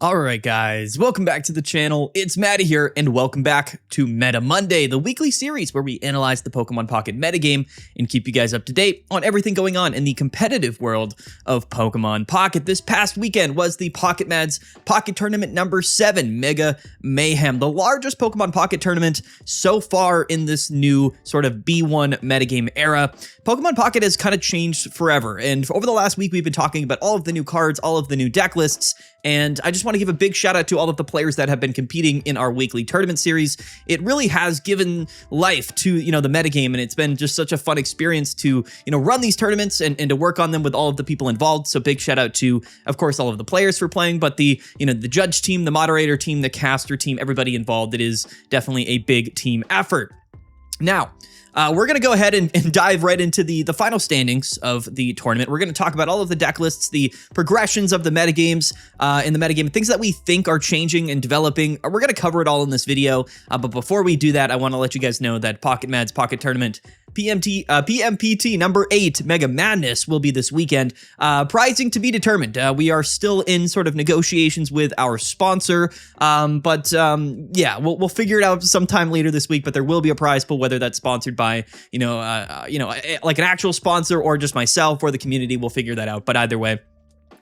Alright guys, welcome back to the channel. It's Matty here, and welcome back to Meta Monday, the weekly series where we analyze the Pokemon Pocket metagame and keep you guys up to date on everything going on in the competitive world of Pokemon Pocket. This past weekend was the Pocket Mads Pocket Tournament number 7, Mega Mayhem, the largest Pokemon Pocket tournament so far in this new sort of B1 metagame era. Pokemon Pocket has kind of changed forever, and over the last week we've been talking about all of the new cards, all of the new deck lists, and I just want to give a big shout out to all of the players that have been competing in our weekly tournament series. It really has given life to, the metagame, and it's been just such a fun experience to, run these tournaments and to work on them with all of the people involved. So big shout out to, of course, all of the players for playing, but the judge team, the moderator team, the caster team, everybody involved. It is definitely a big team effort. Now, we're going to go ahead and dive right into the final standings of the tournament. We're going to talk about all of the deck lists, the progressions of the metagames in the metagame, things that we think are changing and developing. We're going to cover it all in this video. But before we do that, I want to let you guys know that Pocket Mads Pocket Tournament PMPT number 8 Mega Madness will be this weekend. Pricing to be determined. We are still in sort of negotiations with our sponsor, yeah, we'll figure it out sometime later this week. But there will be a prize pool, whether that's sponsored by like an actual sponsor or just myself or the community. We'll figure that out. But either way,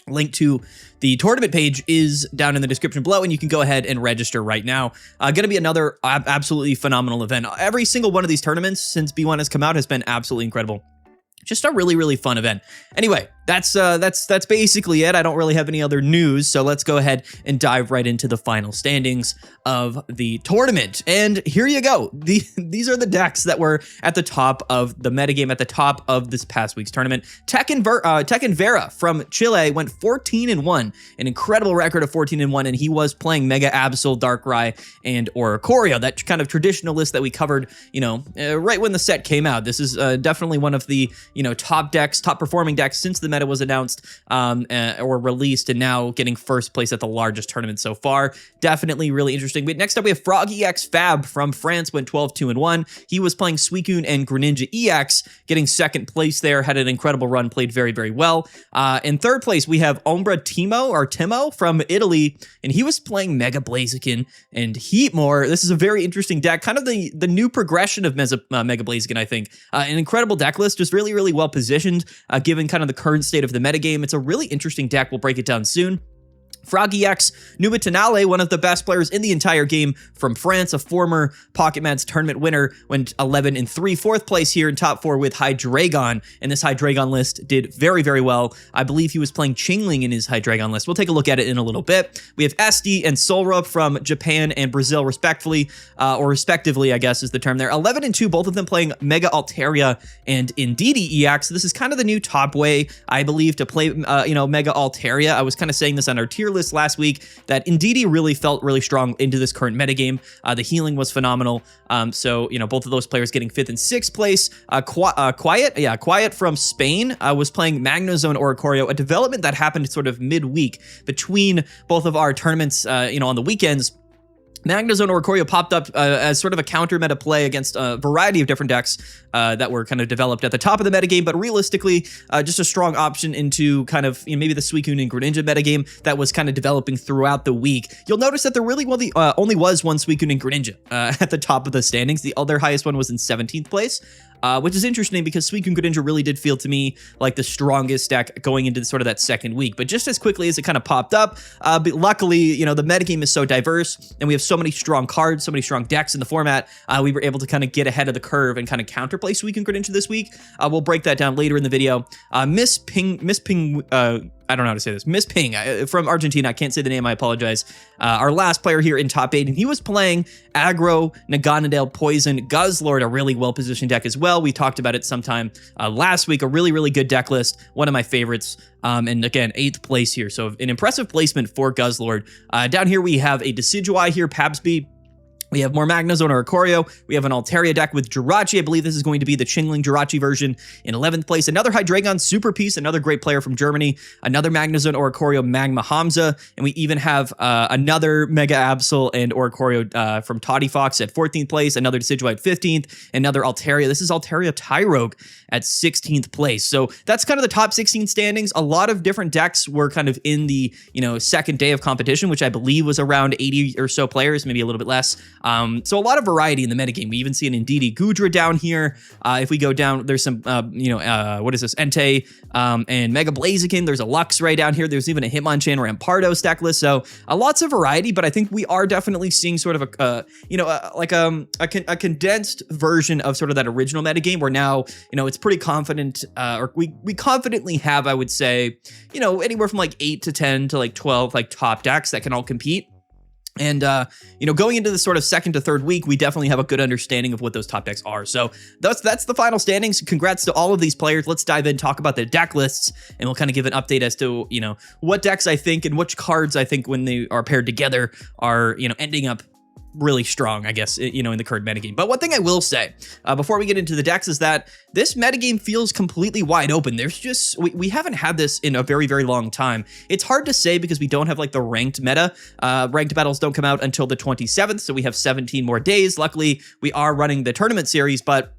link to the tournament page is down in the description below, and you can go ahead and register right now. Going to be another absolutely phenomenal event. Every single one of these tournaments since B1 has come out has been absolutely incredible. Just a really, really fun event. Anyway, that's basically it. I don't really have any other news, so let's go ahead and dive right into the final standings of the tournament. And here you go. These are the decks that were at the top of the metagame, at the top of this past week's tournament. Tekken Vera from Chile went 14-1, an incredible record of 14-1, and he was playing Mega Absol, Darkrai, and Oricorio, that kind of traditional list that we covered, right when the set came out. This is definitely one of the top decks, top performing decks since the meta was announced or released, and now getting first place at the largest tournament so far. Definitely really interesting. Next up, we have Froggy X Fab from France, went 12-1. He was playing Suicune and Greninja EX, getting second place there, had an incredible run, played very, very well. In third place, we have Ombra Timo from Italy, and he was playing Mega Blaziken and Heatmore. This is a very interesting deck, kind of the new progression of Mega Blaziken, I think. An incredible deck list, just really, really well positioned, given kind of the current state of the metagame. It's a really interesting deck. We'll break it down soon. Froggy X Nubitanale, one of the best players in the entire game from France, a former Pocket Mads tournament winner, went 11-3, fourth place here in top 4 with Hydreigon, and this Hydreigon list did very, very well. I believe he was playing Chingling in his Hydreigon list. We'll take a look at it in a little bit. We have SD and Solra from Japan and Brazil, respectively, I guess is the term there. 11-2, both of them playing Mega Altaria and Indeedee EX. This is kind of the new top way, I believe, to play, Mega Altaria. I was kind of saying this on our tier list last week that Indeedee really felt really strong into this current metagame. The healing was phenomenal. So both of those players getting 5th and 6th place. Quiet from Spain was playing Magnezone Oricorio, a development that happened sort of midweek between both of our tournaments, on the weekends. Magnezone Oricorio popped up as sort of a counter meta play against a variety of different decks that were kind of developed at the top of the metagame, but realistically, just a strong option into kind of maybe the Suicune and Greninja metagame that was kind of developing throughout the week. You'll notice that there really only was one Suicune and Greninja at the top of the standings. The other highest one was in 17th place. Which is interesting because Suicune Greninja really did feel to me like the strongest deck going into sort of that second week. But just as quickly as it kind of popped up, but luckily, the metagame is so diverse and we have so many strong cards, so many strong decks in the format, we were able to kind of get ahead of the curve and kind of counterplay Suicune Greninja this week. We'll break that down later in the video. Miss Ping, I don't know how to say this. Miss Ping from Argentina. I can't say the name. I apologize. Our last player here in top 8, and he was playing Aggro, Naganadel, Poison, Guzzlord, a really well-positioned deck as well. We talked about it sometime last week. A really, really good deck list. One of my favorites. And again, 8th place here. So an impressive placement for Guzzlord. Down here, we have a Decideuye here, Pabsby. We have more Magnezone or Ikorio. We have an Altaria deck with Jirachi. I believe this is going to be the Chingling Jirachi version in 11th place. Another Hydreigon Super Piece, another great player from Germany. Another Magnezone or Ikorio Magma Hamza. And we even have another Mega Absol and Ikorio from Toddy Fox at 14th place. Another Decideuye at 15th. Another Altaria. This is Altaria Tyrouge at 16th place. So that's kind of the top 16 standings. A lot of different decks were kind of in the, second day of competition, which I believe was around 80 or so players, maybe a little bit less. So a lot of variety in the metagame. We even see an Indeedee Gudra down here. If we go down, there's some, what is this? Entei and Mega Blaziken. There's a Luxray down here. There's even a Hitmonchan or Rampardo stack list. So lots of variety, but I think we are definitely seeing sort of a condensed version of sort of that original metagame where now, it's pretty confident, or we confidently have, I would say, anywhere from like 8 to 10 to like 12 like top decks that can all compete. And, going into the sort of second to third week, we definitely have a good understanding of what those top decks are. So that's the final standings. Congrats to all of these players. Let's dive in, talk about the deck lists, and we'll kind of give an update as to, what decks I think and which cards I think when they are paired together are, ending up really strong, I guess, in the current metagame. But one thing I will say before we get into the decks is that this metagame feels completely wide open. There's just, we haven't had this in a very, very long time. It's hard to say because we don't have like the ranked meta. Ranked battles don't come out until the 27th, so we have 17 more days. Luckily, we are running the tournament series, but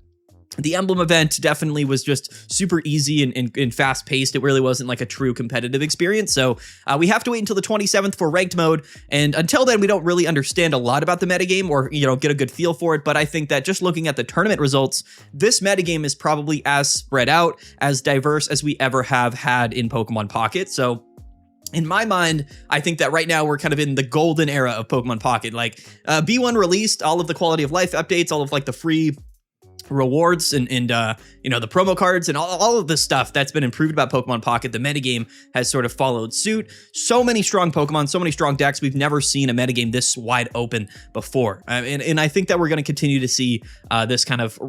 the Emblem event definitely was just super easy and fast-paced. It really wasn't like a true competitive experience. So we have to wait until the 27th for ranked mode. And until then, we don't really understand a lot about the metagame or, get a good feel for it. But I think that just looking at the tournament results, this metagame is probably as spread out, as diverse as we ever have had in Pokemon Pocket. So in my mind, I think that right now we're kind of in the golden era of Pokemon Pocket. Like B1 released all of the quality of life updates, all of like the free rewards and the promo cards and all of this stuff that's been improved about Pokemon Pocket. The metagame has sort of followed suit. So many strong Pokemon, so many strong decks. We've never seen a metagame this wide open before. And I think that we're going to continue to see this kind of,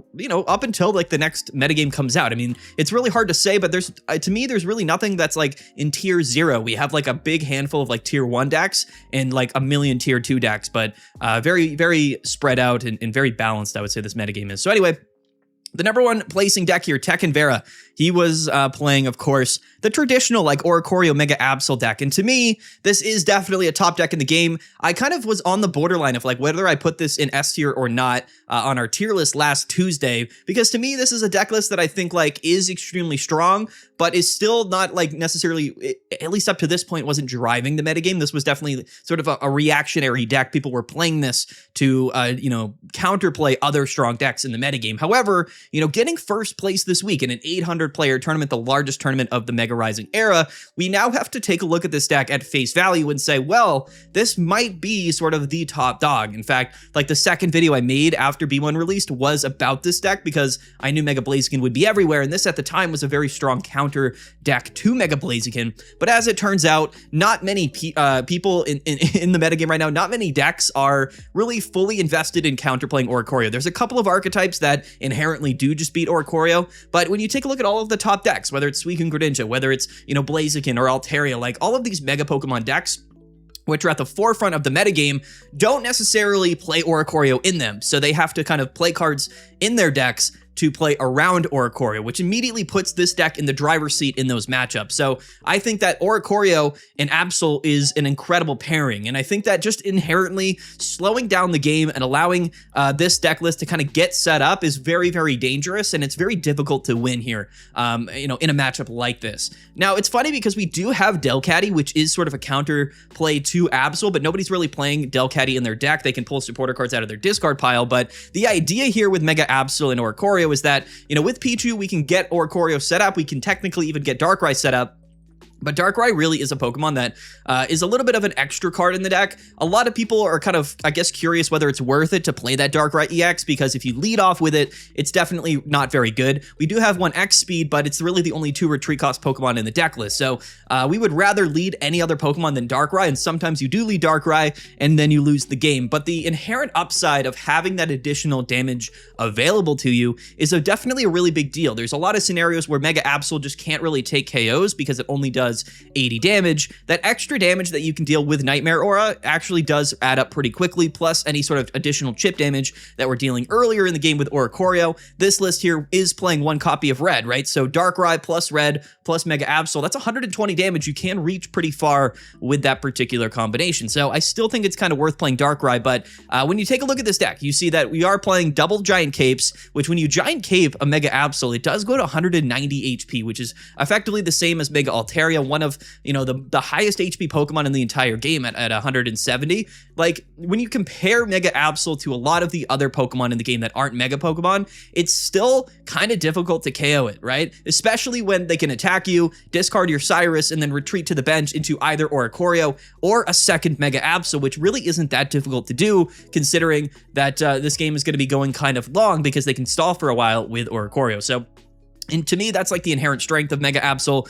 up until like the next metagame comes out. I mean, it's really hard to say, but to me, there's really nothing that's like in tier 0. We have like a big handful of like tier 1 decks and like a million tier 2 decks, but very, very spread out and very balanced, I would say this metagame is. So anyway, the number one placing deck here, Tekken Vera, he was playing, of course, the traditional like Oricorio Mega Absol deck. And to me, this is definitely a top deck in the game. I kind of was on the borderline of like whether I put this in S tier or not on our tier list last Tuesday, because to me, this is a deck list that I think like is extremely strong, but is still not like necessarily, at least up to this point, wasn't driving the metagame. This was definitely sort of a reactionary deck. People were playing this to, counterplay other strong decks in the metagame. However, getting first place this week in an 800 player tournament, the largest tournament of the Mega Rising era, we now have to take a look at this deck at face value and say, well, this might be sort of the top dog. In fact, like the second video I made after B1 released was about this deck because I knew Mega Blaziken would be everywhere. And this at the time was a very strong counter deck to Mega Blaziken. But as it turns out, not many people in the metagame right now, not many decks are really fully invested in counterplaying Oricorio. There's a couple of archetypes that inherently do just beat Oricorio, but when you take a look at all of the top decks, whether it's Suicune Greninja, whether it's, Blaziken or Altaria, like all of these Mega Pokemon decks, which are at the forefront of the metagame, don't necessarily play Oricorio in them. So they have to kind of play cards in their decks to play around Oricorio, which immediately puts this deck in the driver's seat in those matchups. So I think that Oricorio and Absol is an incredible pairing. And I think that just inherently slowing down the game and allowing this deck list to kind of get set up is very, very dangerous. And it's very difficult to win here, in a matchup like this. Now, it's funny because we do have Delcatty, which is sort of a counter play to Absol, but nobody's really playing Delcatty in their deck. They can pull supporter cards out of their discard pile. But the idea here with Mega Absol and Oricorio is that, with Pichu, we can get Oricorio set up. We can technically even get Darkrai set up. But Darkrai really is a Pokemon that is a little bit of an extra card in the deck. A lot of people are kind of, I guess, curious whether it's worth it to play that Darkrai EX, because if you lead off with it, it's definitely not very good. We do have 1 X speed, but it's really the only 2 retreat cost Pokemon in the deck list. So we would rather lead any other Pokemon than Darkrai, and sometimes you do lead Darkrai, and then you lose the game. But the inherent upside of having that additional damage available to you is definitely a really big deal. There's a lot of scenarios where Mega Absol just can't really take KOs because it only does does 80 damage. That extra damage that you can deal with Nightmare Aura actually does add up pretty quickly, plus any sort of additional chip damage that we're dealing earlier in the game with Oricorio. This list here is playing one copy of red, right? So Darkrai plus red plus Mega Absol, that's 120 damage. You can reach pretty far with that particular combination. So I still think it's kind of worth playing Darkrai, but when you take a look at this deck, you see that we are playing double Giant Capes, which when you Giant Cape a Mega Absol, it does go to 190 HP, which is effectively the same as Mega Altaria, one of, you know, the highest HP Pokemon in the entire game at 170. Like, when you compare Mega Absol to a lot of the other Pokemon in the game that aren't Mega Pokemon, it's still kind of difficult to KO it, right? Especially when they can attack you, discard your Cyrus, and then retreat to the bench into either Oricorio or a second Mega Absol, which really isn't that difficult to do, considering that this game is going to be going kind of long because they can stall for a while with Oricorio. So, and to me, that's like the inherent strength of Mega Absol.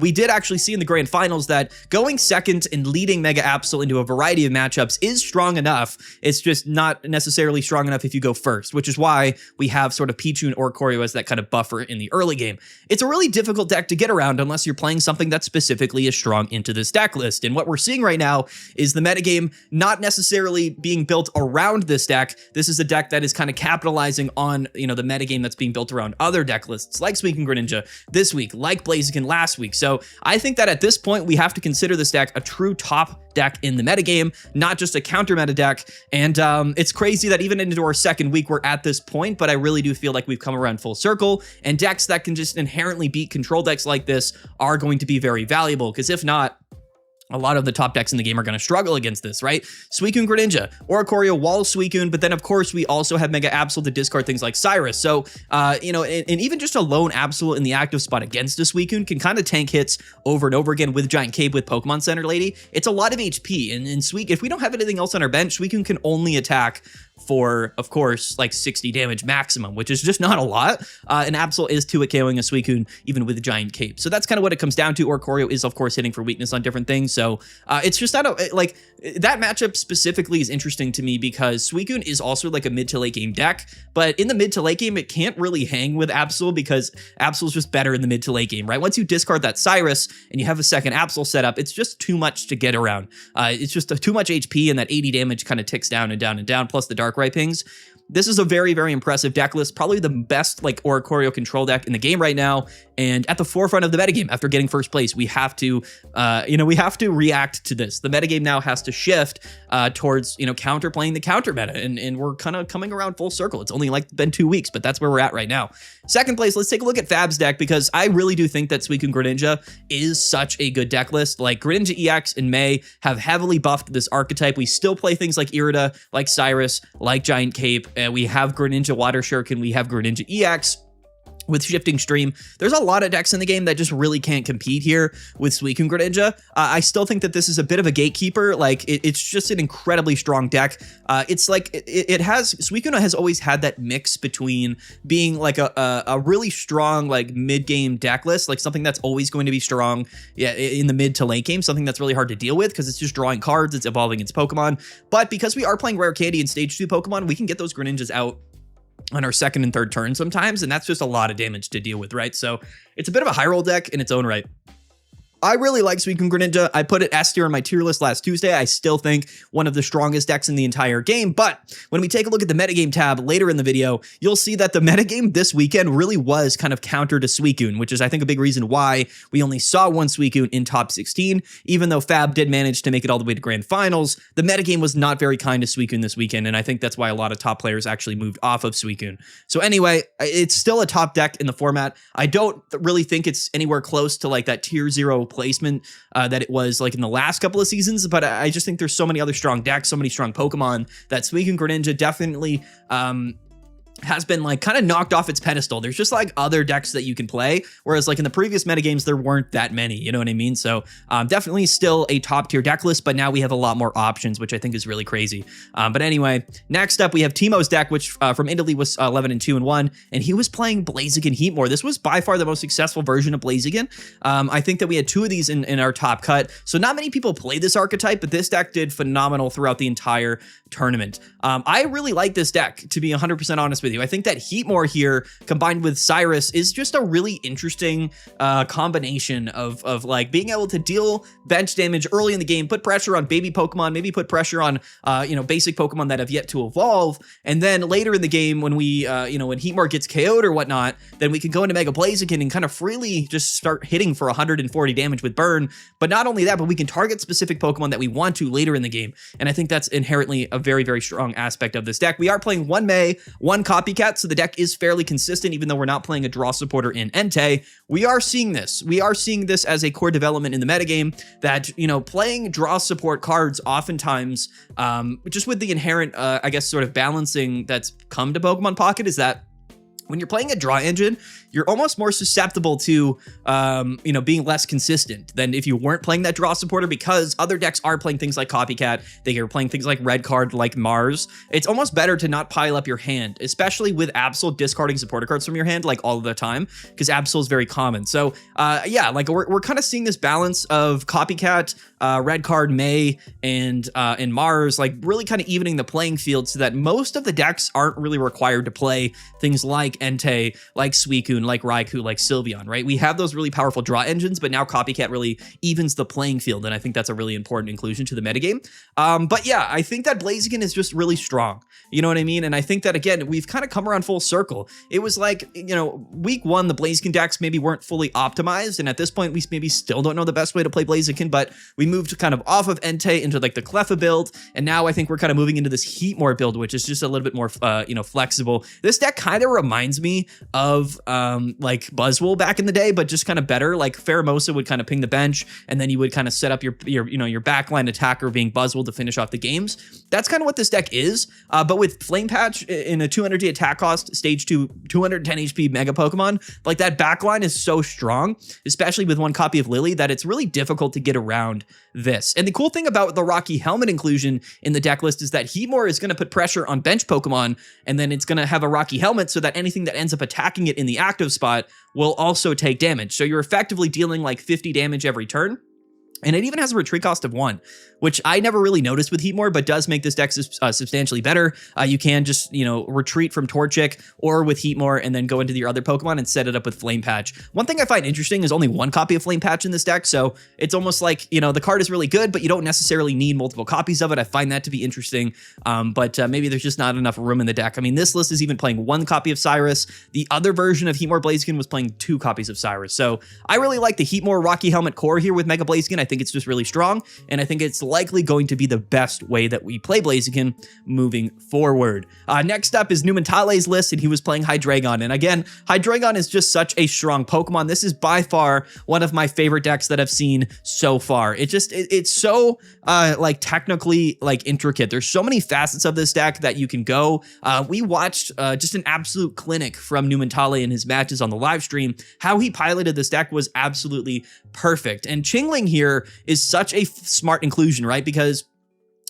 We did actually see in the grand finals that going second and leading Mega Absol into a variety of matchups is strong enough. It's just not necessarily strong enough if you go first, which is why we have sort of Pichu and Oricorio as that kind of buffer in the early game. It's a really difficult deck to get around unless you're playing something that specifically is strong into this deck list. And what we're seeing right now is the metagame not necessarily being built around this deck. This is a deck that is kind of capitalizing on, you know, the metagame that's being built around other deck lists, like Suicune Greninja this week, like Blaziken last week. So I think that at this point, we have to consider this deck a true top deck in the metagame, not just a counter meta deck. And it's crazy that even into our second week, we're at this point, but I really do feel like we've come around full circle, and decks that can just inherently beat control decks like this are going to be very valuable, because if not, a lot of the top decks in the game are going to struggle against this, right? Suicune Greninja, Oricorio, Wall Suicune, but then of course we also have Mega Absol to discard things like Cyrus. So, you know, and even just a lone Absol in the active spot against a Suicune can kind of tank hits over and over again with Giant Cape with Pokemon Center Lady. It's a lot of HP, and if we don't have anything else on our bench, Suicune can only attack for, of course, like 60 damage maximum, which is just not a lot. And Absol is 2 at KOing a Suicune, even with a Giant Cape. So that's kind of what it comes down to. Oricorio is, of course, hitting for weakness on different things. So it's just not like that matchup specifically is interesting to me because Suicune is also like a mid to late game deck, but in the mid to late game, it can't really hang with Absol because Absol is just better in the mid to late game, right? Once you discard that Cyrus and you have a second Absol set up, it's just too much to get around. It's just too much HP, and that 80 damage kind of ticks down and down and down, plus the Darkrai pings. This is a very, very impressive deck list, probably the best like Oricorio control deck in the game right now, and at the forefront of the metagame. After getting first place, we have to, we have to react to this. The metagame now has to shift towards, counterplaying the counter meta, and we're kind of coming around full circle. It's only like been 2 weeks, but that's where we're at right now. Second place, let's take a look at Fab's deck, because I really do think that Suicune Greninja is such a good deck list. Like Greninja EX and May have heavily buffed this archetype. We still play things like Irida, like Cyrus, like Giant Cape. We have Greninja Water Shuriken, we have Greninja EX with Shifting Stream. There's a lot of decks in the game that just really can't compete here with Suicune Greninja. I still think that this is a bit of a gatekeeper. Like it's just an incredibly strong deck. It's like Suicune has always had that mix between being like a really strong like mid-game deck list, like something that's always going to be strong in the mid to late game, something that's really hard to deal with because it's just drawing cards, it's evolving its Pokemon. But because we are playing Rare Candy and Stage 2 Pokemon, we can get those Greninjas out on our second and third turn sometimes, and that's just a lot of damage to deal with, right? So it's a bit of a high roll deck in its own right. I really like Suicune Greninja. I put it S tier on my tier list last Tuesday. I still think one of the strongest decks in the entire game, but when we take a look at the metagame tab later in the video, you'll see that the metagame this weekend really was kind of counter to Suicune, which is I think a big reason why we only saw one Suicune in top 16. Even though Fab did manage to make it all the way to grand finals, the metagame was not very kind to Suicune this weekend, and I think that's why a lot of top players actually moved off of Suicune. So anyway, it's still a top deck in the format. I don't really think it's anywhere close to like that tier 0 placement that it was like in the last couple of seasons, but I just think there's so many other strong decks, so many strong Pokemon that Suicune Greninja definitely has been like kind of knocked off its pedestal. There's just like other decks that you can play, whereas like in the previous metagames there weren't that many, you know what I mean? So definitely still a top tier deck list, but now we have a lot more options, which I think is really crazy. But anyway, next up we have Timo's deck, which from Italy was 11-2-1, and he was playing Blaziken Heatmore. This was by far the most successful version of Blaziken. I think that we had 2 of these in our top cut, so not many people play this archetype, but this deck did phenomenal throughout the entire tournament. I really like this deck, to be 100% honest honest with you. I think that Heatmore here combined with Cyrus is just a really interesting combination of like being able to deal bench damage early in the game, put pressure on baby Pokemon, maybe put pressure on, basic Pokemon that have yet to evolve. And then later in the game when we, when Heatmore gets KO'd or whatnot, then we can go into Mega Blaziken and kind of freely just start hitting for 140 damage with Burn. But not only that, but we can target specific Pokemon that we want to later in the game. And I think that's inherently a very, very strong aspect of this deck. We are playing one May, one Copycat, so the deck is fairly consistent, even though we're not playing a draw supporter in Entei. We are seeing this. We are seeing this as a core development in the metagame that, playing draw support cards oftentimes, just with the inherent, sort of balancing that's come to Pokemon Pocket is that when you're playing a draw engine, you're almost more susceptible to, being less consistent than if you weren't playing that draw supporter, because other decks are playing things like Copycat. They are playing things like Red Card, like Mars. It's almost better to not pile up your hand, especially with Absol discarding supporter cards from your hand like all of the time, because Absol is very common. So, we're kind of seeing this balance of Copycat, Red Card, May, and Mars, like really kind of evening the playing field so that most of the decks aren't really required to play things like Entei, like Suicune, like Raikou, like Sylveon, right? We have those really powerful draw engines, but now Copycat really evens the playing field, and I think that's a really important inclusion to the metagame. But yeah, I think that Blaziken is just really strong. You know what I mean? And I think that, again, we've kind of come around full circle. It was like, week one, the Blaziken decks maybe weren't fully optimized, and at this point, we maybe still don't know the best way to play Blaziken, but we moved kind of off of Entei into like the Cleffa build, and now I think we're kind of moving into this Heatmore build, which is just a little bit more, flexible. This deck kind of reminds me of like Buzzwole back in the day, but just kind of better. Like Pheromosa would kind of ping the bench, and then you would kind of set up your backline attacker being Buzzwole to finish off the games. That's kind of what this deck is. But with Flame Patch in a 200 attack cost, stage 2, 210 HP Mega Pokemon, like that backline is so strong, especially with one copy of Lily, that it's really difficult to get around this. And the cool thing about the Rocky Helmet inclusion in the deck list is that Heatmore is going to put pressure on bench Pokemon, and then it's going to have a Rocky Helmet so that anything that ends up attacking it in the active spot will also take damage. So you're effectively dealing like 50 damage every turn. And it even has a retreat cost of 1, which I never really noticed with Heatmore, but does make this deck substantially better. You can just, retreat from Torchic or with Heatmore and then go into your other Pokemon and set it up with Flame Patch. One thing I find interesting is only one copy of Flame Patch in this deck, so it's almost like, the card is really good, but you don't necessarily need multiple copies of it. I find that to be interesting, but maybe there's just not enough room in the deck. I mean, this list is even playing one copy of Cyrus. The other version of Heatmore Blaziken was playing 2 copies of Cyrus. So I really like the Heatmore Rocky Helmet core here with Mega Blaziken. I think it's just really strong, and I think it's likely going to be the best way that we play Blaziken moving forward. Next up is Numentale's list, and he was playing Hydreigon. And again, Hydreigon is just such a strong Pokemon. This is by far one of my favorite decks that I've seen so far. It's so technically intricate. There's so many facets of this deck that you can go. We watched just an absolute clinic from Numentale in his matches on the live stream. How he piloted this deck was absolutely perfect. And Chingling here is such a smart inclusion, right? Because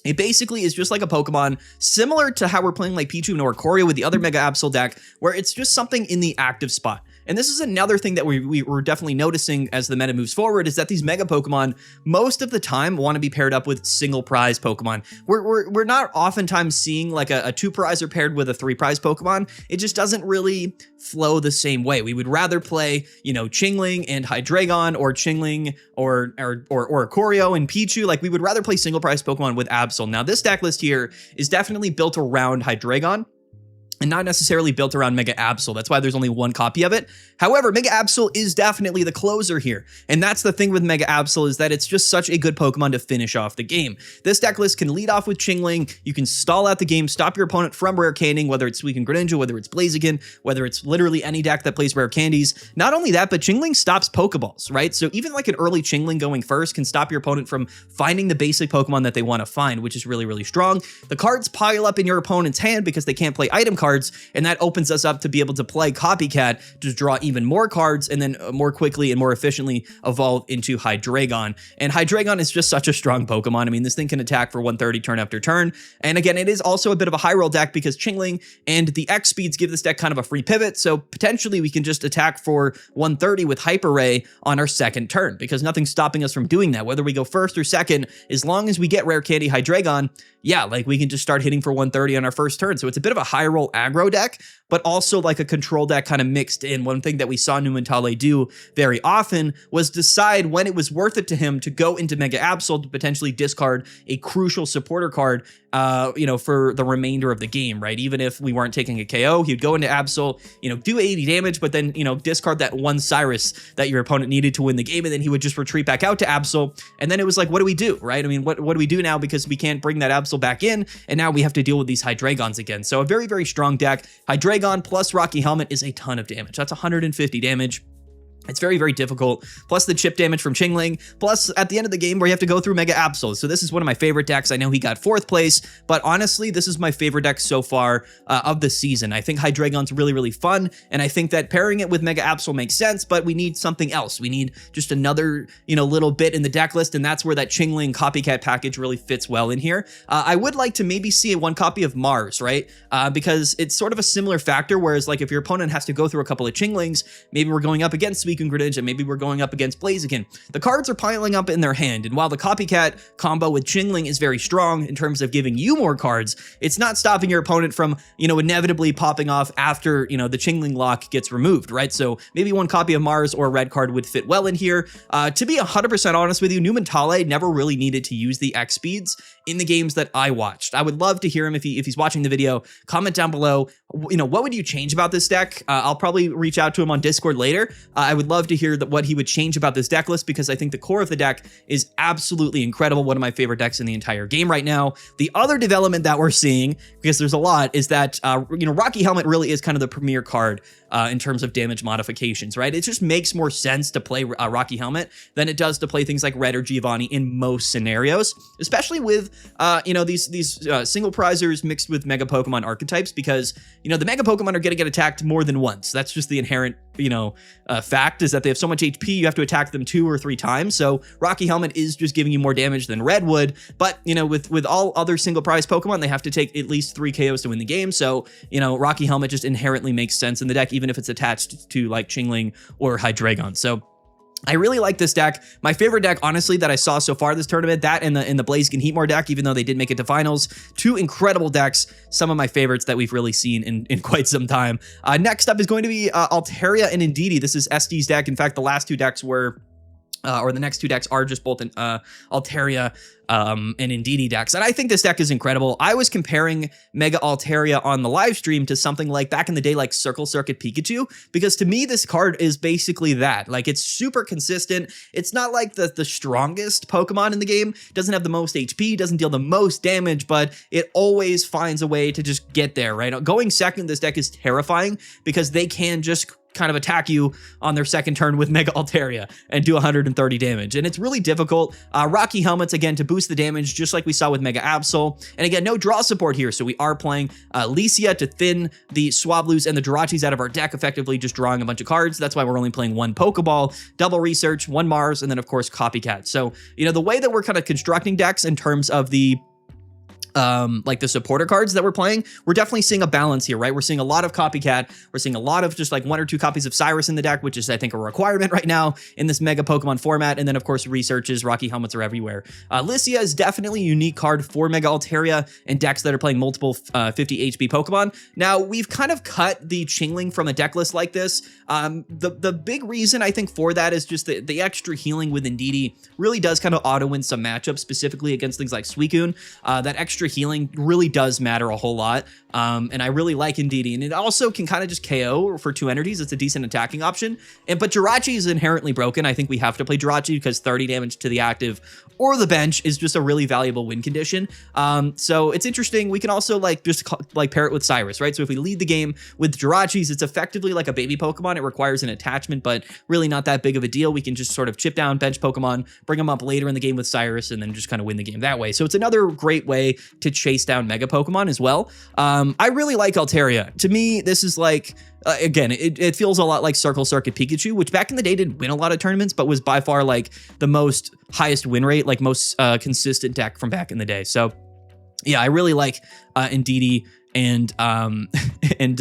it basically is just like a Pokemon, similar to how we're playing like Pichu and Oricorio with the other Mega Absol deck, where it's just something in the active spot. And this is another thing that we're definitely noticing as the meta moves forward, is that these Mega Pokemon most of the time want to be paired up with single prize Pokemon. We're not oftentimes seeing like a 2 prizer paired with a 3 prize Pokemon. It just doesn't really flow the same way. We would rather play, Chingling and Hydreigon, or Chingling or Oricorio and Pichu. Like, we would rather play single prize Pokemon with Absol. Now, this deck list here is definitely built around Hydreigon, and not necessarily built around Mega Absol. That's why there's only one copy of it. However, Mega Absol is definitely the closer here. And that's the thing with Mega Absol, is that it's just such a good Pokemon to finish off the game. This deck list can lead off with Chingling. You can stall out the game, stop your opponent from rare candying, whether it's Suicune Greninja, whether it's Blaziken, whether it's literally any deck that plays rare candies. Not only that, but Chingling stops Pokeballs, right? So even like an early Chingling going first can stop your opponent from finding the basic Pokemon that they want to find, which is really, really strong. The cards pile up in your opponent's hand because they can't play item cards, and that opens us up to be able to play Copycat to draw even more cards and then more quickly and more efficiently evolve into Hydreigon. And Hydreigon is just such a strong Pokemon. I mean, this thing can attack for 130 turn after turn. And again, it is also a bit of a high roll deck because Chingling and the X speeds give this deck kind of a free pivot. So potentially we can just attack for 130 with Hyper Ray on our second turn, because nothing's stopping us from doing that. Whether we go first or second, as long as we get rare candy Hydreigon, yeah, like we can just start hitting for 130 on our first turn. So it's a bit of a high roll aggro deck, but also like a control deck kind of mixed in. One thing that we saw Numentale do very often was decide when it was worth it to him to go into Mega Absol to potentially discard a crucial supporter card, for the remainder of the game, right? Even if we weren't taking a KO, he'd go into Absol, do 80 damage, but then, discard that one Cyrus that your opponent needed to win the game, and then he would just retreat back out to Absol, and then it was like, what do we do, right? I mean, what do we do now, because we can't bring that Absol back in, and now we have to deal with these Hydreigons again. So a very, very strong deck. Hydreigon plus Rocky Helmet is a ton of damage. That's 150 damage. It's very, very difficult, plus the chip damage from Qingling, plus at the end of the game where you have to go through Mega Absols. So this is one of my favorite decks. I know he got 4th place, but honestly, this is my favorite deck so far of the season. I think Hydreigon's really, really fun, and I think that pairing it with Mega Absol makes sense, but we need something else. We need just another, little bit in the deck list, and that's where that Qingling copycat package really fits well in here. I would like to maybe see one copy of Mars, right? Because it's sort of a similar factor, whereas like if your opponent has to go through a couple of Qinglings, maybe we're going up against Suicune Greninja, and maybe we're going up against Blaziken. The cards are piling up in their hand, and while the copycat combo with Qingling is very strong in terms of giving you more cards, it's not stopping your opponent from, inevitably popping off after, the Qingling lock gets removed, right? So maybe one copy of Mars or a red card would fit well in here. To be 100% honest with you, Numentale never really needed to use the X speeds in the games that I watched. I would love to hear him if he's watching the video. Comment down below, what would you change about this deck? I'll probably reach out to him on Discord later. I would love to hear what he would change about this deck list, because I think the core of the deck is absolutely incredible. One of my favorite decks in the entire game right now. The other development that we're seeing, because there's a lot, is that Rocky Helmet really is kind of the premier card in terms of damage modifications, right? It just makes more sense to play Rocky Helmet than it does to play things like Red or Giovanni in most scenarios, especially with these single prizers mixed with Mega Pokemon archetypes, because the Mega Pokemon are going to get attacked more than once. That's just the inherent fact, is that they have so much HP, you have to attack them 2 or 3 times. So Rocky Helmet is just giving you more damage than Red would, but with all other single prize Pokemon, they have to take at least 3 KOs to win the game. So Rocky Helmet just inherently makes sense in the deck, even if it's attached to like Qingling or Hydreigon. So I really like this deck. My favorite deck, honestly, that I saw so far this tournament, that and the Blaziken Heatmore deck, even though they did make it to finals. 2 incredible decks, some of my favorites that we've really seen in quite some time. Next up is going to be Altaria and Indeedee. This is SD's deck. In fact, the last 2 decks were, or the next 2 decks are just both Altaria and Indeedee decks. And I think this deck is incredible. I was comparing Mega Altaria on the live stream to something like back in the day, like Circle Circuit Pikachu, because to me, this card is basically that. Like, it's super consistent. It's not like the strongest Pokemon in the game, doesn't have the most HP, doesn't deal the most damage, but it always finds a way to just get there, right? Going second, this deck is terrifying because they can just kind of attack you on their second turn with Mega Altaria and do 130 damage. And it's really difficult. Rocky Helmets, again, to boost the damage, just like we saw with Mega Absol. And again, no draw support here, so we are playing Licia to thin the Swablu's and the Jirachis out of our deck, effectively just drawing a bunch of cards. That's why we're only playing 1 Pokeball, double Research, 1 Mars, and then, of course, Copycat. So, the way that we're kind of constructing decks in terms of the like the supporter cards that we're playing, we're definitely seeing a balance here, right? We're seeing a lot of Copycat. We're seeing a lot of just like 1 or 2 copies of Cyrus in the deck, which is, I think, a requirement right now in this Mega Pokemon format. And then, of course, Researches, Rocky Helmets are everywhere. Licia is definitely a unique card for Mega Altaria and decks that are playing multiple 50 HP Pokemon. Now, we've kind of cut the Qingling from a deck list like this. The big reason, I think, for that is just the extra healing with Indeedee really does kind of auto-win some matchups, specifically against things like Suicune. That extra healing really does matter a whole lot. And I really like Indeedee, and it also can kind of just KO for 2 entities. It's a decent attacking option. But Jirachi is inherently broken. I think we have to play Jirachi because 30 damage to the active or the bench is just a really valuable win condition. So it's interesting. We can also just pair it with Cyrus, right? So if we lead the game with Jirachis, it's effectively like a baby Pokemon. It requires an attachment, but really not that big of a deal. We can just sort of chip down bench Pokemon, bring them up later in the game with Cyrus, and then just kind of win the game that way. So it's another great way to chase down Mega Pokemon as well. I really like Altaria. To me, this is like, again, it feels a lot like Circle Circuit Pikachu, which back in the day didn't win a lot of tournaments, but was by far like the most highest win rate, like most consistent deck from back in the day. So Yeah, I really like Indeedee and and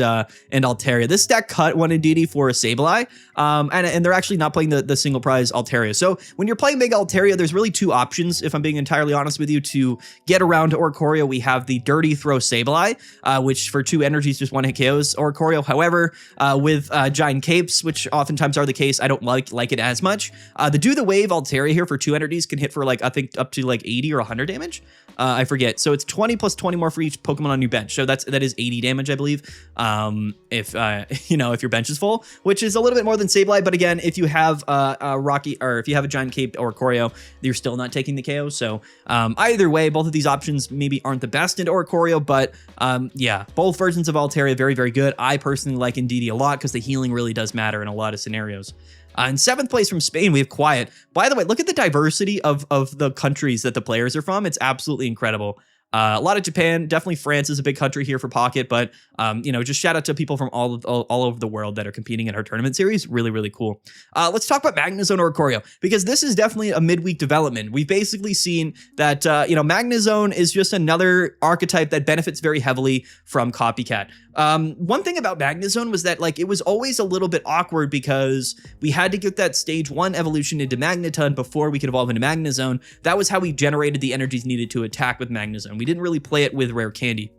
Altaria. This deck cut one Indeedee for a Sableye, and they're actually not playing the single prize Altaria. So when you're playing Mega Altaria, there's really two options, if I'm being entirely honest with you, to get around Oricorio. We have the Dirty Throw Sableye, which for 2 energies just 1-hit KOs Oricorio. However, with Giant Capes, which oftentimes are the case, I don't like it as much. The Do the Wave Altaria here for 2 energies can hit for like, I think up to like 80 or 100 damage. I forget. So it's 20 plus 20 more for each Pokemon on your bench. So that is 80 damage, I believe. If if your bench is full, which is a little bit more than Sableye. But again, if you have a Rocky, or if you have a Giant Cape or Oricorio, you're still not taking the KO. So either way, both of these options maybe aren't the best in Oricorio, but yeah, both versions of Altaria very, very good. I personally like Indeedee a lot because the healing really does matter in a lot of scenarios. In 7th place from Spain, we have Quiet. By the way, look at the diversity of the countries that the players are from. It's absolutely incredible. A lot of Japan, definitely France is a big country here for Pocket, but just shout out to people from all over the world that are competing in our tournament series. Really, really cool. Let's talk about Magnezone or Oricorio, because this is definitely a midweek development. We've basically seen that Magnezone is just another archetype that benefits very heavily from Copycat. One thing about Magnezone was that it was always a little bit awkward because we had to get that stage 1 evolution into Magneton before we could evolve into Magnezone. That was how we generated the energies needed to attack with Magnezone. We didn't really play it with Rare Candy.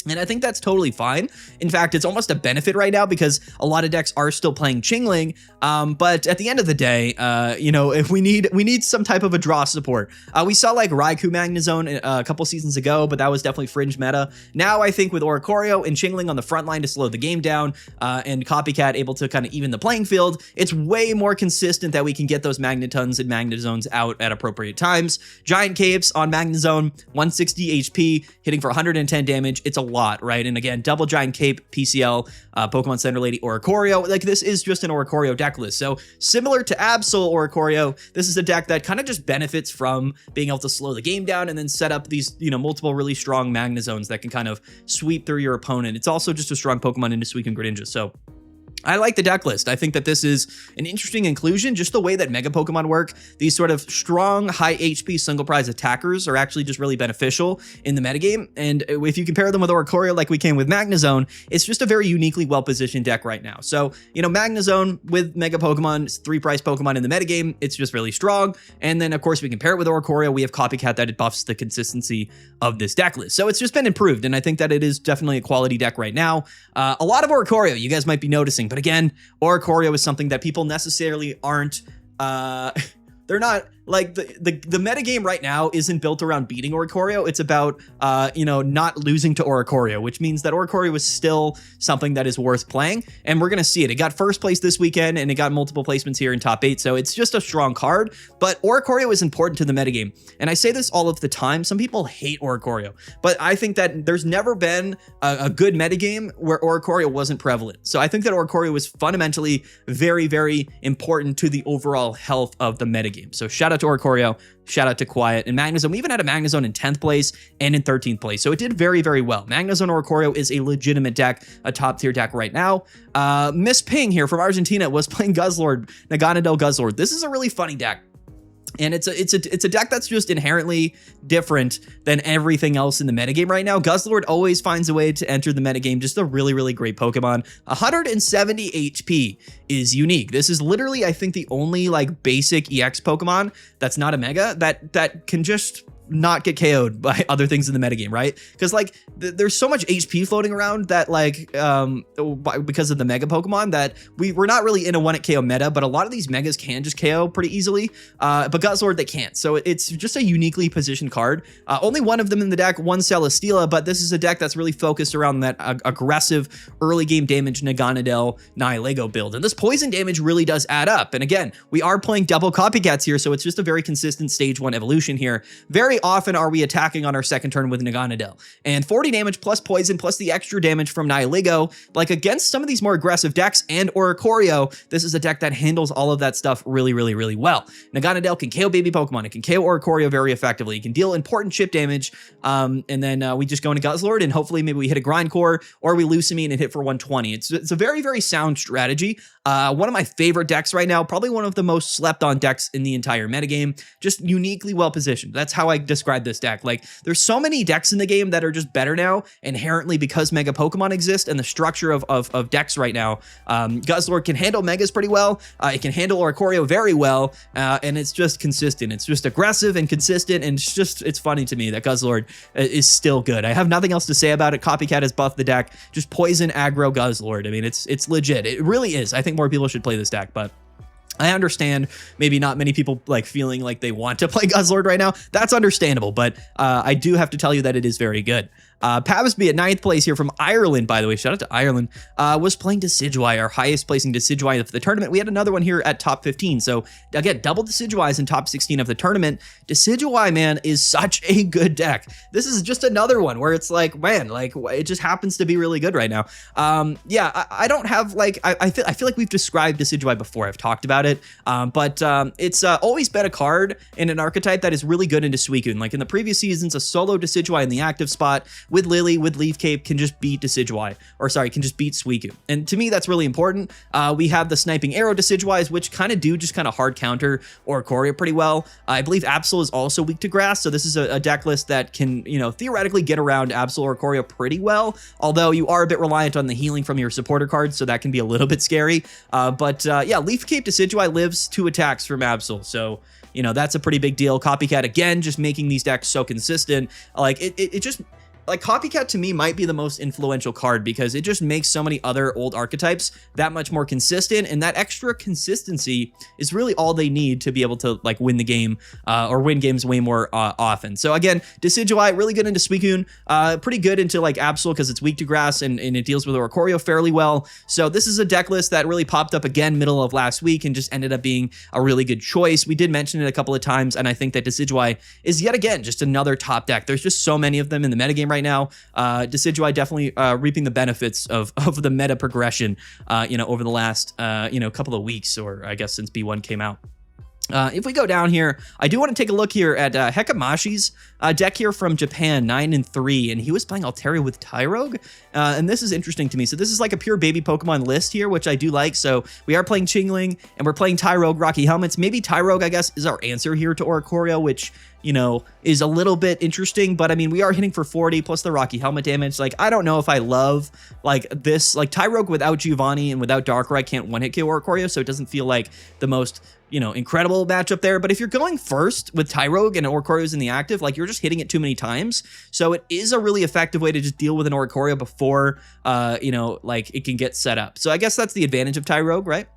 And I think that's totally fine. In fact, it's almost a benefit right now because a lot of decks are still playing Chingling. But at the end of the day, if we need some type of a draw support. We saw Raikou Magnezone a couple seasons ago, but that was definitely fringe meta. Now I think with Oricorio and Chingling on the front line to slow the game down, and Copycat able to kind of even the playing field, it's way more consistent that we can get those Magnetons and Magnezones out at appropriate times. Giant Capes on Magnezone, 160 HP, hitting for 110 damage. It's a lot, right? And again, double Giant Cape, PCL, Pokemon Center Lady, Oricorio. This is just an Oricorio deck list. So similar to Absol Oricorio, this is a deck that kind of just benefits from being able to slow the game down and then set up these, multiple really strong Magnezones that can kind of sweep through your opponent. It's also just a strong Pokemon into Suicune and Greninja. So I like the deck list. I think that this is an interesting inclusion, just the way that Mega Pokemon work. These sort of strong, high HP single prize attackers are actually just really beneficial in the metagame. And if you compare them with Oricorio like we can with Magnezone, it's just a very uniquely well-positioned deck right now. So, Magnezone with Mega Pokemon, 3-price Pokemon in the metagame, it's just really strong. And then, of course, we compare it with Oricorio, we have Copycat that it buffs the consistency of this deck list. So it's just been improved, and I think that it is definitely a quality deck right now. A lot of Oricorio, you guys might be noticing, but again, Oricorio is something that people necessarily aren't, they're not, the metagame right now isn't built around beating Oricorio. It's about, not losing to Oricorio, which means that Oricorio is still something that is worth playing, and we're going to see it. It got first place this weekend, and it got multiple placements here in top 8, so it's just a strong card, but Oricorio is important to the metagame, and I say this all of the time. Some people hate Oricorio, but I think that there's never been a good metagame where Oricorio wasn't prevalent, so I think that Oricorio is fundamentally very, very important to the overall health of the metagame. So shout out to Oricorio, shout out to Quiet, and Magnezone. We even had a Magnezone in 10th place and in 13th place, so it did very, very well. Magnezone Oricorio is a legitimate deck, a top tier deck right now. Miss Ping here from Argentina was playing Guzzlord, Naganadel Guzzlord. This is a really funny deck. And it's a deck that's just inherently different than everything else in the metagame right now. Guzzlord always finds a way to enter the metagame. Just a really, really great Pokemon. 170 HP is unique. This is literally, I think, the only basic EX Pokemon that's not a Mega that can just not get KO'd by other things in the metagame, right? Because there's so much HP floating around that because of the Mega Pokemon that we're not really in a 1-hit KO meta, but a lot of these Megas can just KO pretty easily, but Guzzlord they can't. So it's just a uniquely positioned card. Only one of them in the deck, one Celesteela, but this is a deck that's really focused around that aggressive early game damage Naganadel Nihilego build. And this poison damage really does add up. And again, we are playing double Copycats here, so it's just a very consistent stage 1 evolution here. Very often are we attacking on our second turn with Naganadel, and 40 damage plus poison plus the extra damage from Nihilego, against some of these more aggressive decks and Oricorio, this is a deck that handles all of that stuff really, really, really well. Naganadel can KO baby Pokemon, it can KO Oricorio very effectively, it can deal important chip damage, and then we just go into Guzzlord, and hopefully maybe we hit a Grindcore, or we Lucamine and hit for 120. It's a very, very sound strategy. One of my favorite decks right now, probably one of the most slept on decks in the entire metagame, just uniquely well positioned. That's how I describe this deck. Like, there's so many decks in the game that are just better now, inherently because Mega Pokemon exist and the structure of decks right now. Guzzlord can handle Megas pretty well. It can handle Oricorio very well, and it's just consistent. It's just aggressive and consistent, and it's funny to me that Guzzlord is still good. I have nothing else to say about it. Copycat has buffed the deck. Just poison aggro Guzzlord. I mean, it's legit. It really is. I think more people should play this deck, but I understand maybe not many people like feeling like they want to play Guzzlord right now. That's understandable, but I do have to tell you that it is very good. Pavsby at 9th place here from Ireland, by the way, shout out to Ireland, was playing Decideuye, our highest placing Decideuye of the tournament. We had another one here at top 15. So again, double Decidueyes in top 16 of the tournament. Decidueye, man, is such a good deck. This is just another one where it's like, man, like it just happens to be really good right now. Yeah, I don't have like, I feel like we've described Decidueye before. I've talked about it, but it's always been a card in an archetype that is really good into Suicune. Like in the previous seasons, a solo Decidueye in the active spot with Lily, with Leaf Cape, can just beat Decidueye, or sorry, can just beat Suicune. And to me, that's really important. We have the Sniping Arrow Decidueyes, which kind of do just kind of hard counter Oricorio pretty well. I believe Absol is also weak to Grass, so this is a deck list that can, you know, theoretically get around Absol or Oricorio pretty well, although you are a bit reliant on the healing from your supporter cards, so that can be a little bit scary. Yeah, Leaf Cape Decidueye lives 2 attacks from Absol, so you know, that's a pretty big deal. Copycat, again, just making these decks so consistent. Like, it just... Like, Copycat to me might be the most influential card because it just makes so many other old archetypes that much more consistent, and that extra consistency is really all they need to be able to, like, win the game or win games way more often. So, again, Decideuye, really good into Suicune, pretty good into, like, Absol because it's weak to Grass and it deals with Oricorio fairly well. So, this is a deck list that really popped up again middle of last week and just ended up being a really good choice. We did mention it a couple of times, and I think that Decideuye is yet again just another top deck. There's just so many of them in the metagame right now. Decideuye definitely reaping the benefits of the meta progression, you know, over the last, you know, couple of weeks, or I guess since B1 came out. If we go down here, I do want to take a look here at Hekamashi's deck here from Japan, 9-3, and he was playing Altaria with Tyrouge, and this is interesting to me. So this is like a pure baby Pokemon list here, which I do like. So we are playing Chingling, and we're playing Tyrouge, Rocky Helmets. Maybe Tyrouge, I guess, is our answer here to Oricorio, which, you know, is a little bit interesting, but I mean, we are hitting for 40 plus the Rocky Helmet damage. Like, I don't know if I love like this, like Tyrouge without Giovanni and without Darkrai can't one-hit kill Oricorio, so it doesn't feel like the most, you know, incredible matchup there. But if you're going first with Tyrouge and Oricorio's in the active, like, you're just hitting it too many times. So it is a really effective way to just deal with an Oricorio before, you know, like it can get set up. So I guess that's the advantage of Tyrouge, right?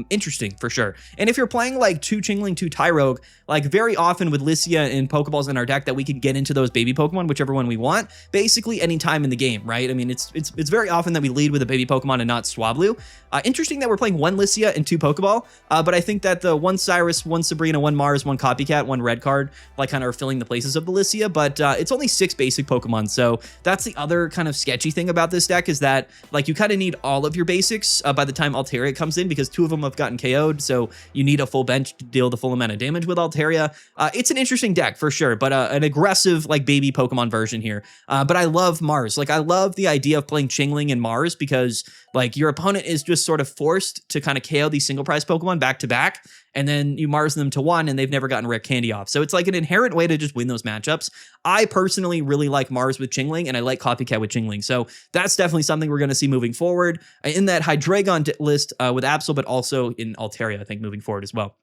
Interesting for sure. And if you're playing like 2 Chingling, 2 Tyrouge, like very often with Lycia and Pokeballs in our deck that we can get into those baby Pokemon, whichever one we want, basically any time in the game, right? I mean, it's very often that we lead with a baby Pokemon and not Swablu. Interesting that we're playing 1 Lycia and 2 Pokeball, but I think that the 1 Cyrus, 1 Sabrina, 1 Mars, 1 Copycat, 1 red card, like kind of are filling the places of the Lycia, but it's only 6 basic Pokemon, so that's the other kind of sketchy thing about this deck is that, like, you kind of need all of your basics by the time Altaria comes in because 2 of them have gotten KO'd, so you need a full bench to deal the full amount of damage with Altaria. It's an interesting deck for sure, but an aggressive, like, baby Pokemon version here. But I love Mars. Like, I love the idea of playing Chingling and Mars because, like, your opponent is just sort of forced to kind of KO these single prize Pokemon back to back, and then you Mars them to 1 and they've never gotten rare candy off. So it's like an inherent way to just win those matchups. I personally really like Mars with Chingling, and I like Copycat with Chingling. So that's definitely something we're going to see moving forward in that Hydreigon list with Absol, but also in Altaria, I think, moving forward as well.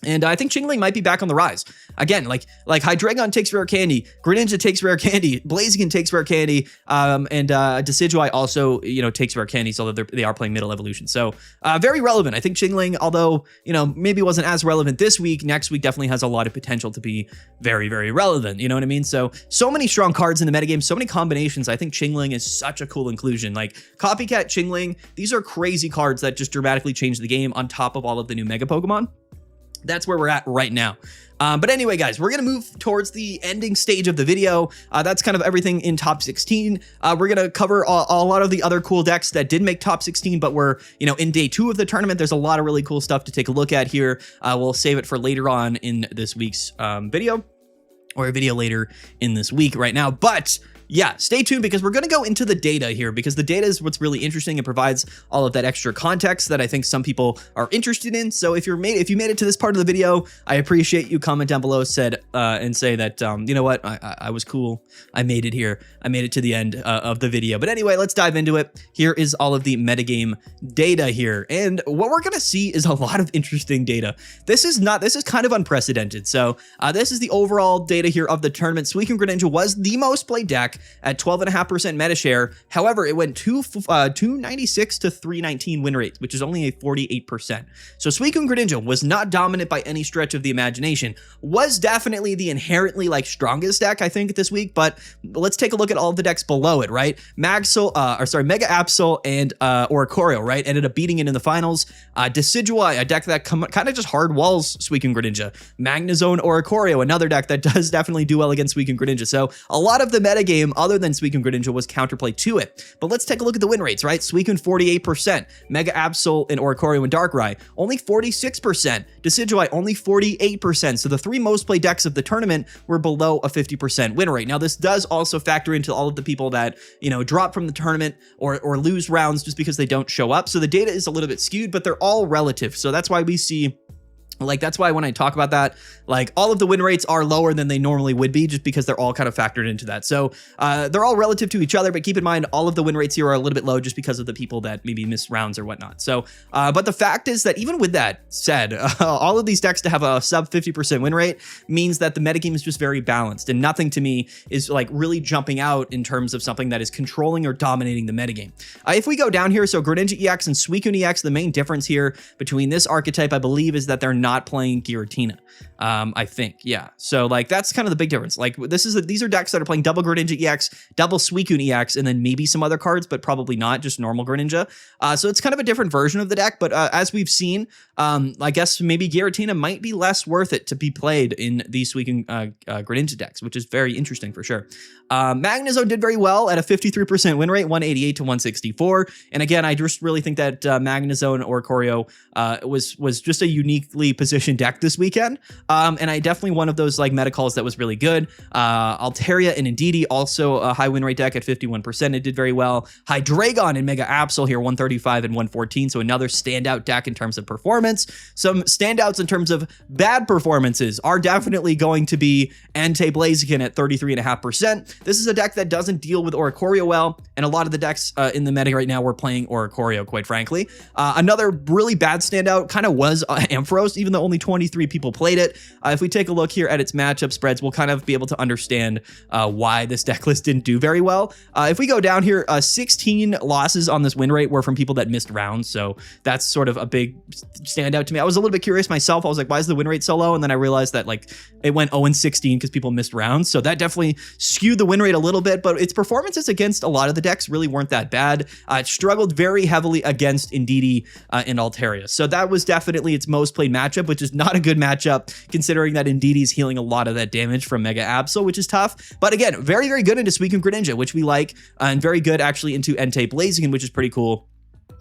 And I think Chingling might be back on the rise. Again, like Hydreigon takes rare candy, Greninja takes rare candy, Blaziken takes rare candy, and Decidueye also, you know, takes rare candies, although they are playing middle evolution. So very relevant. I think Chingling, although, you know, maybe wasn't as relevant this week, next week definitely has a lot of potential to be very, very relevant. You know what I mean? So many strong cards in the metagame, so many combinations. I think Chingling is such a cool inclusion. Like Copycat, Chingling, these are crazy cards that just dramatically change the game on top of all of the new Mega Pokemon. That's where we're at right now. But anyway, guys, we're going to move towards the ending stage of the video. That's kind of everything in top 16. We're going to cover a lot of the other cool decks that did make top 16, but we're, you know, in day 2 of the tournament. There's a lot of really cool stuff to take a look at here. We'll save it for later on in this week's video, or a video later in this week right now. But yeah, stay tuned because we're going to go into the data here because the data is what's really interesting. It provides all of that extra context that I think some people are interested in. So if you made it to this part of the video, I appreciate you. Comment down below and say that, you know what, I was cool. I made it here. I made it to the end of the video. But anyway, let's dive into it. Here is all of the metagame data here. And what we're going to see is a lot of interesting data. This is kind of unprecedented. So this is the overall data here of the tournament. Suicune Greninja was the most played deck at 12.5% meta share. However, it went 296 to 319 win rate, which is only a 48%. So Suicune Greninja was not dominant by any stretch of the imagination. Was definitely the inherently like strongest deck, I think, this week. But let's take a look at all of the decks below it, right? Mega Absol and Oricorio, right? Ended up beating it in the finals. Decideuye, a deck that kind of just hard walls Suicune Greninja. Magnezone Oricorio, another deck that does definitely do well against Suicune Greninja. So a lot of the metagame other than Suicune Greninja was counterplay to it. But let's take a look at the win rates, right? Suicune 48%, Mega Absol and Oricorio and Darkrai only 46%, Decideuye only 48%. So the three most played decks of the tournament were below a 50% win rate. Now this does also factor into all of the people that, you know, drop from the tournament or lose rounds just because they don't show up. So the data is a little bit skewed, but they're all relative. So that's why we see, like, that's why when I talk about that, like, all of the win rates are lower than they normally would be just because they're all kind of factored into that. So they're all relative to each other, but keep in mind, all of the win rates here are a little bit low just because of the people that maybe miss rounds or whatnot. So, but the fact is that even with that said, all of these decks to have a sub 50% win rate means that the metagame is just very balanced, and nothing to me is like really jumping out in terms of something that is controlling or dominating the metagame. If we go down here, so Greninja EX and Suicune EX, the main difference here between this archetype, I believe, is that they're not playing Giratina. I think, yeah. So like that's kind of the big difference. Like these are decks that are playing double Greninja EX, double Suicune EX, and then maybe some other cards, but probably not just normal Greninja. So it's kind of a different version of the deck. But as we've seen, I guess maybe Giratina might be less worth it to be played in these Suicune Greninja decks, which is very interesting for sure. Magnezone did very well at a 53% win rate, 188 to 164. And again, I just really think that Magnezone or Oricorio was just a uniquely positioned deck this weekend. And I definitely one of those like meta calls that was really good. Altaria and Indeedee, also a high win rate deck at 51%. It did very well. Hydreigon and Mega Absol here, 135 and 114. So another standout deck in terms of performance. Some standouts in terms of bad performances are definitely going to be Entei Blaziken at 33.5%. This is a deck that doesn't deal with Oricorio well, and a lot of the decks in the meta right now were playing Oricorio, quite frankly. Another really bad standout kind of was Ampharos, even though only 23 people played it. If we take a look here at its matchup spreads, we'll kind of be able to understand why this deck list didn't do very well. If we go down here, 16 losses on this win rate were from people that missed rounds, so that's sort of a big standout to me. I was a little bit curious myself. I was like, why is the win rate so low? And then I realized that like it went 0-16 because people missed rounds, so that definitely skewed the win rate a little bit, but its performances against a lot of the decks really weren't that bad. It struggled very heavily against Indeedee and Altaria, so that was definitely its most played matchup, which is not a good matchup considering that Indeedee's healing a lot of that damage from Mega Absol, which is tough. But again, very, very good into Suicune Greninja, which we like, and very good actually into Entei Blaziken, which is pretty cool.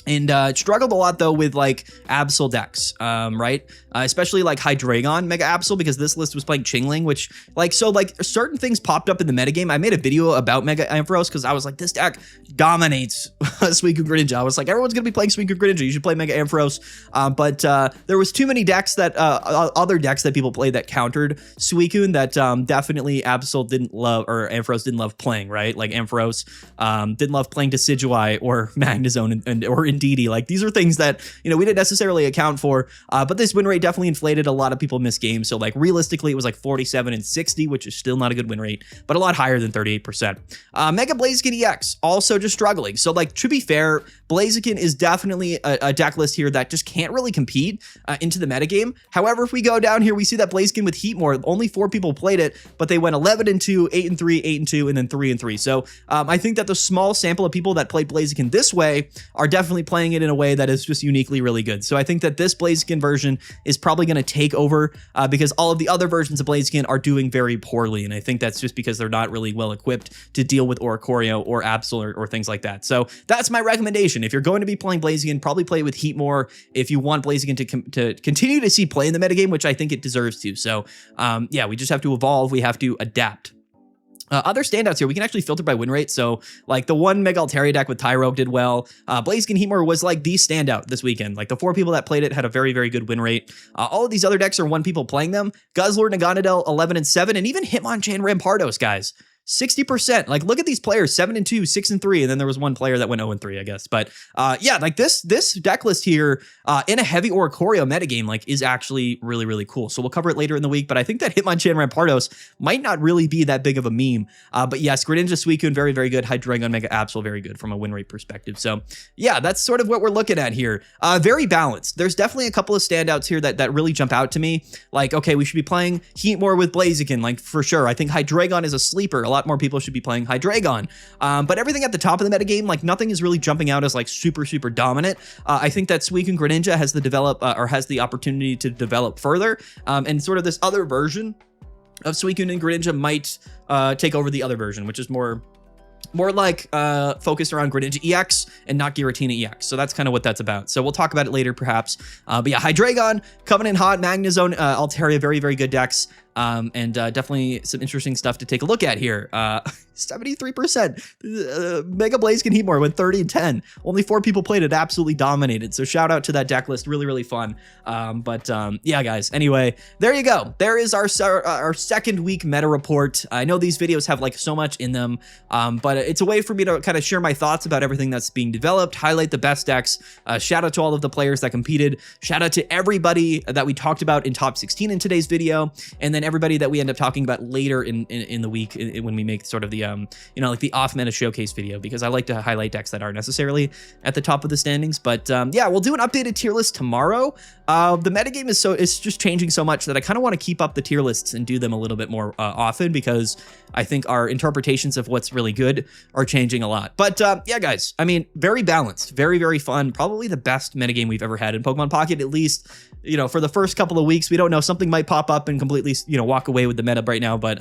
And struggled a lot though with like Absol decks, right? Especially like Hydreigon Mega Absol, because this list was playing Chingling, which like, so like certain things popped up in the metagame. I made a video about Mega Ampharos because I was like, this deck dominates Suicune Greninja. I was like, everyone's gonna be playing Suicune Greninja. You should play Mega Ampharos. But there was too many decks that other decks that people played that countered Suicune that definitely Absol didn't love, or Ampharos didn't love playing, right? Like Ampharos didn't love playing Decideuye or Magnezone or Indeedee. Like these are things that, you know, we didn't necessarily account for, but this win rate definitely inflated. A lot of people missed games. So like realistically, it was like 47 and 60, which is still not a good win rate, but a lot higher than 38%. Mega Blaziken EX also just struggling. So like, to be fair, Blaziken is definitely a deck list here that just can't really compete into the metagame. However, if we go down here, we see that Blaziken with Heatmore, only 4 people played it, but they went 11 and 2, 8 and 3, 8 and 2, and then 3 and 3. So I think that the small sample of people that played Blaziken this way are definitely playing it in a way that is just uniquely really good. So I think that this Blaziken version is probably going to take over because all of the other versions of Blaziken are doing very poorly. And I think that's just because they're not really well equipped to deal with Oricorio or Absol or things like that. So that's my recommendation. If you're going to be playing Blaziken, probably play with Heatmore if you want Blaziken to continue to see play in the metagame, which I think it deserves to. So yeah, we just have to evolve. We have to adapt. Other standouts here, we can actually filter by win rate. So like the one Mega Altaria deck with Tyrouge did well. Blaziken Heatmore was like the standout this weekend. Like the 4 people that played it had a very, very good win rate. All of these other decks are 1 people playing them. Guzzlord, Naganadel, 11 and 7, and even Hitmonchan Rampardos, guys. 60%. Like, look at these players, 7 and 2, 6 and 3, and then there was one player that went 0 and 3, I guess. But yeah, like this deck list here in a heavy Oricorio metagame, like, is actually really, really cool. So we'll cover it later in the week. But I think that Hitmonchan Rampardos might not really be that big of a meme. But yes, Greninja Suicune, very, very good. Hydreigon Mega Absol, very good from a win rate perspective. So yeah, that's sort of what we're looking at here. Very balanced. There's definitely a couple of standouts here that really jump out to me. Like, okay, we should be playing Heatmore with Blaziken, like, for sure. I think Hydreigon is a sleeper. A lot more people should be playing Hydreigon. But everything at the top of the metagame, like nothing is really jumping out as like super, super dominant. I think that Suicune Greninja has the opportunity to develop further. And sort of this other version of Suicune and Greninja might take over the other version, which is more like focused around Greninja EX and not Giratina EX. So that's kind of what that's about. So we'll talk about it later, perhaps. But yeah, Hydreigon coming in hot, Magnezone, Altaria, very, very good decks. And definitely some interesting stuff to take a look at here. 73%. Mega Blaziken Heatmore went 30 and 10. Only 4 people played it, absolutely dominated. So shout out to that deck list, really, really fun. Yeah, guys. Anyway, there you go. There is our second week meta report. I know these videos have like so much in them, but it's a way for me to kind of share my thoughts about everything that's being developed, highlight the best decks. Shout out to all of the players that competed. Shout out to everybody that we talked about in top 16 in today's video, and then everybody that we end up talking about later in the week when we make sort of the like the off meta showcase video, because I like to highlight decks that aren't necessarily at the top of the standings. But yeah, we'll do an updated tier list tomorrow. The metagame it's just changing so much that I kind of want to keep up the tier lists and do them a little bit more often, because I think our interpretations of what's really good are changing a lot. But yeah, guys, I mean, very balanced, very, very fun, probably the best metagame we've ever had in Pokemon Pocket, at least, for the first couple of weeks. We don't know, something might pop up and completely, walk away with the meta right now. But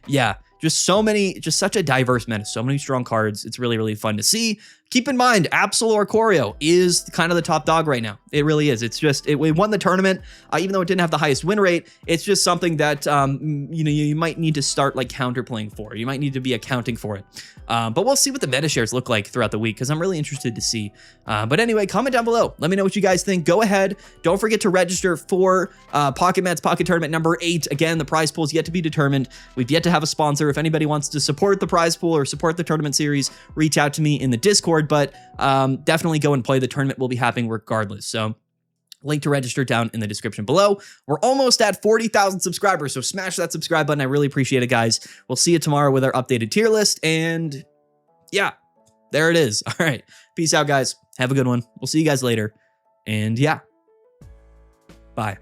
yeah, just such a diverse meta, so many strong cards. It's really, really fun to see. Keep in mind, Absol Oricorio is kind of the top dog right now. It really is. It's just, we won the tournament, even though it didn't have the highest win rate. It's just something that, you might need to start like counterplaying for. You might need to be accounting for it. But we'll see what the meta shares look like throughout the week, because I'm really interested to see. But anyway, comment down below. Let me know what you guys think. Go ahead. Don't forget to register for Pocket Mats Pocket Tournament number 8. Again, the prize pool is yet to be determined. We've yet to have a sponsor. If anybody wants to support the prize pool or support the tournament series, reach out to me in the Discord. But definitely go and play. The tournament will be happening regardless. So link to register down in the description below. We're almost at 40,000 subscribers, so smash that subscribe button. I really appreciate it, guys. We'll see you tomorrow with our updated tier list. And yeah, there it is. All right. Peace out, guys. Have a good one. We'll see you guys later. And yeah, bye.